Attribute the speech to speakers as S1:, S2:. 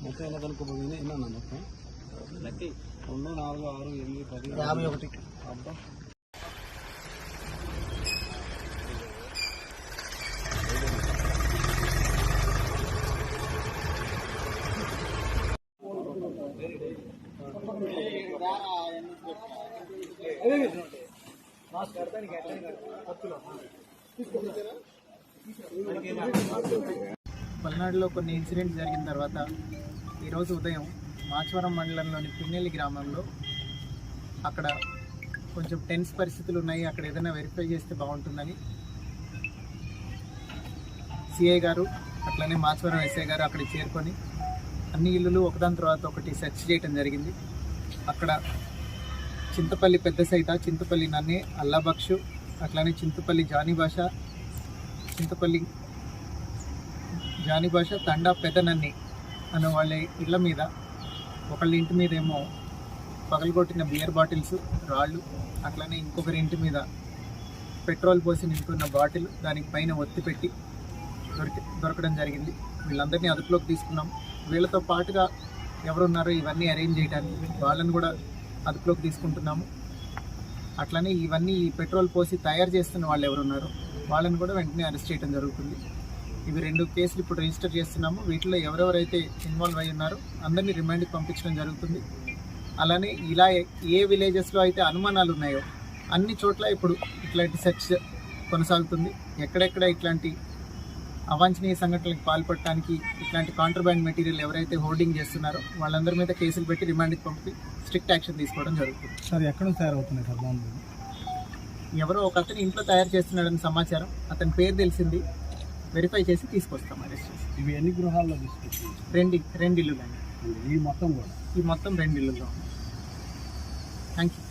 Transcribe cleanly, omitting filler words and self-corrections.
S1: మొత్తం ఎలా కనుక్కోబోయింది ఎన్నో మొత్తం లక్కీ 2 4 6 8 10 51 అబ్బా
S2: పల్నాడులో కొన్ని ఇన్సిడెంట్స్ జరిగిన తర్వాత ఈరోజు ఉదయం మాచవరం మండలంలోని పిన్నెల్లి గ్రామంలో అక్కడ కొంచెం టెన్స్ పరిస్థితులు ఉన్నాయి, అక్కడ ఏదైనా వెరిఫై చేస్తే బాగుంటుందని సిఐ గారు అట్లనే మాచవరం ఎస్ఐ గారు అక్కడికి చేరుకొని అన్ని ఇల్లులు ఒకదాని తర్వాత ఒకటి సెర్చ్ చేయడం జరిగింది. అక్కడ చింతపల్లి పెద్ద సైత, చింతపల్లి నన్నే, అల్లాబక్షు, అట్లానే చింతపల్లి జానీ భాష తండా పెదనన్ని అన్న వాళ్ళ ఇళ్ళ మీద ఒకళ్ళ ఇంటి మీద ఏమో పగలగొట్టిన బియర్ బాటిల్స్, రాళ్ళు, అట్లానే ఇంకొకరి ఇంటి మీద పెట్రోల్ పోసి నింపుకున్న బాటిల్ దానికి పైన ఒత్తి పెట్టి దొరకడం జరిగింది. వీళ్ళందరినీ అదుపులోకి తీసుకున్నాం. వీళ్ళతో పాటుగా ఎవరున్నారో ఇవన్నీ అరేంజ్ చేయడానికి వాళ్ళని కూడా అదుపులోకి తీసుకుంటున్నాము. అట్లనే ఇవన్నీ ఈ పెట్రోల్ పోసి తయారు చేస్తున్న వాళ్ళు ఎవరున్నారో వాళ్ళని కూడా వెంటనే అరెస్ట్ చేయడం జరుగుతుంది. ఇవి 2 కేసులు ఇప్పుడు రిజిస్టర్ చేస్తున్నాము. వీటిలో ఎవరెవరైతే ఇన్వాల్వ్ అయ్యి ఉన్నారో అందరినీ రిమాండ్కి పంపించడం జరుగుతుంది. అలానే ఇలా ఏ విలేజెస్లో అయితే అనుమానాలు ఉన్నాయో అన్ని చోట్ల ఇప్పుడు ఇట్లాంటి సెర్చ్ కొనసాగుతుంది. ఎక్కడెక్కడ ఇట్లాంటి అవాంఛనీయ సంఘటనలకు పాల్పడటానికి ఇట్లాంటి కాంట్రబ్యాండ్ మెటీరియల్ ఎవరైతే హోల్డింగ్ చేస్తున్నారో వాళ్ళందరి మీద కేసులు పెట్టి రిమాండ్కి పంపి స్ట్రిక్ట్ యాక్షన్ తీసుకోవడం జరుగుతుంది.
S1: సార్ ఎక్కడ తయారవుతున్నాయి సార్ బాంబులు?
S2: ఎవరో ఒక అతను ఇంట్లో తయారు చేస్తున్నాడని సమాచారం, అతని పేరు తెలిసింది, వెరిఫై చేసి తీసుకొస్తాం అరెస్ట్ చేసి.
S1: ఇవి ఎన్ని గృహాల్లో తీసుకొచ్చి?
S2: 2 ఇల్లులు అండి.
S1: ఈ మొత్తం
S2: 2 ఇల్లుల్లో. Thank you.